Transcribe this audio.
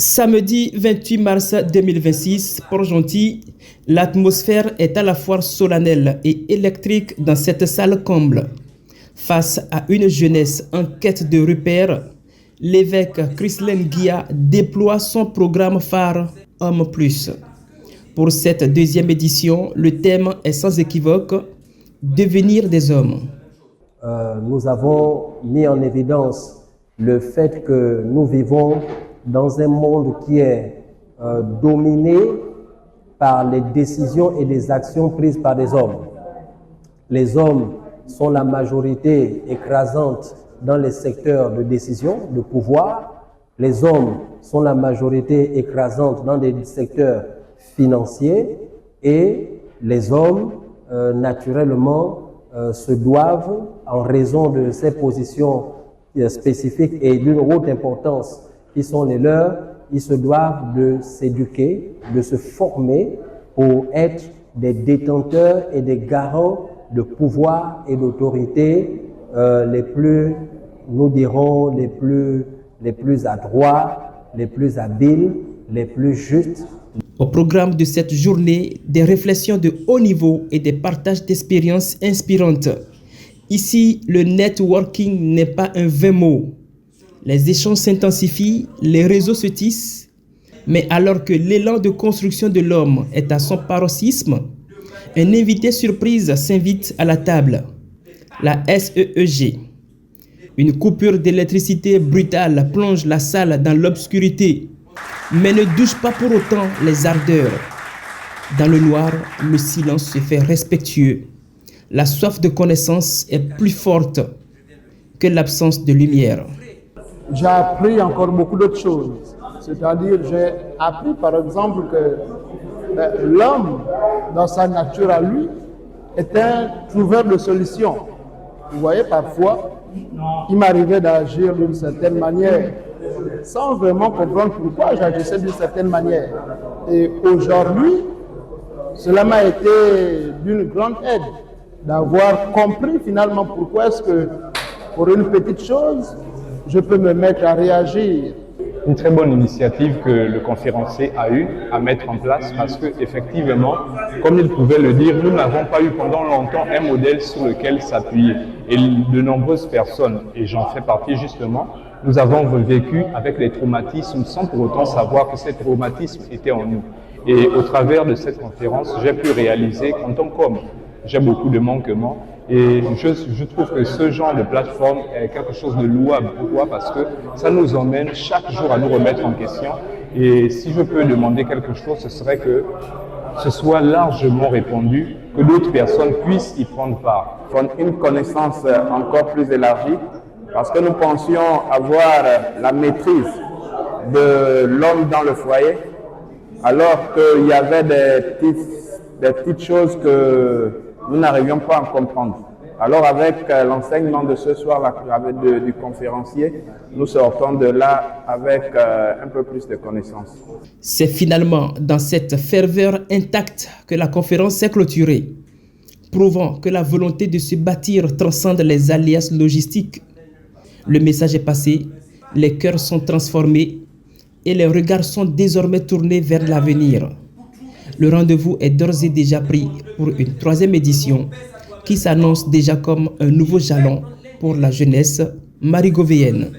Samedi 28 mars 2026, Port-Gentil, l'atmosphère est à la fois solennelle et électrique dans cette salle comble. Face à une jeunesse en quête de repères, l'évêque Chrislen Guia déploie son programme phare Homme Plus. Pour cette deuxième édition, le thème est sans équivoque « Devenir des hommes ». Nous avons mis en évidence le fait que nous vivons dans un monde qui est dominé par les décisions et les actions prises par des hommes. Les hommes sont la majorité écrasante dans les secteurs de décision, de pouvoir. Les hommes sont la majorité écrasante dans des secteurs financiers et les hommes, naturellement, se doivent, en raison de ces positions spécifiques et d'une haute importance qui sont les leurs, ils se doivent de s'éduquer, de se former pour être des détenteurs et des garants de pouvoir et d'autorité les plus, nous dirons, les plus adroits, les plus habiles, les plus justes. Au programme de cette journée, des réflexions de haut niveau et des partages d'expériences inspirantes. Ici, le networking n'est pas un vain mot. Les échanges s'intensifient, les réseaux se tissent, mais alors que l'élan de construction de l'homme est à son paroxysme, un invité surprise s'invite à la table, la SEEG. Une coupure d'électricité brutale plonge la salle dans l'obscurité, mais ne douche pas pour autant les ardeurs. Dans le noir, le silence se fait respectueux. La soif de connaissance est plus forte que l'absence de lumière. J'ai appris encore beaucoup d'autres choses. C'est-à-dire, j'ai appris par exemple que l'homme, dans sa nature à lui, est un trouveur de solutions. Vous voyez, parfois, il m'arrivait d'agir d'une certaine manière, sans vraiment comprendre pourquoi j'agissais d'une certaine manière. Et aujourd'hui, cela m'a été d'une grande aide d'avoir compris finalement pourquoi est-ce que, pour une petite chose, je peux me mettre à réagir. Une très bonne initiative que le conférencier a eu à mettre en place parce que effectivement, comme il pouvait le dire, nous n'avons pas eu pendant longtemps un modèle sur lequel s'appuyer. Et de nombreuses personnes, et j'en fais partie justement, nous avons vécu avec les traumatismes sans pour autant savoir que ces traumatismes étaient en nous. Et au travers de cette conférence, j'ai pu réaliser qu'en tant qu'homme, j'ai beaucoup de manquements. Et je trouve que ce genre de plateforme est quelque chose de louable. Pourquoi? Parce que ça nous emmène chaque jour à nous remettre en question. Et si je peux demander quelque chose, ce serait que ce soit largement répandu, que d'autres personnes puissent y prendre part. Une connaissance encore plus élargie, parce que nous pensions avoir la maîtrise de l'homme dans le foyer, alors qu'il y avait des petites choses que nous n'arrivions pas à comprendre. Alors avec l'enseignement de ce soir du conférencier, nous sortons de là avec un peu plus de connaissances. C'est finalement dans cette ferveur intacte que la conférence s'est clôturée, prouvant que la volonté de se bâtir transcende les alliances logistiques. Le message est passé, les cœurs sont transformés et les regards sont désormais tournés vers l'avenir. Le rendez-vous est d'ores et déjà pris pour une troisième édition qui s'annonce déjà comme un nouveau jalon pour la jeunesse marigovéenne.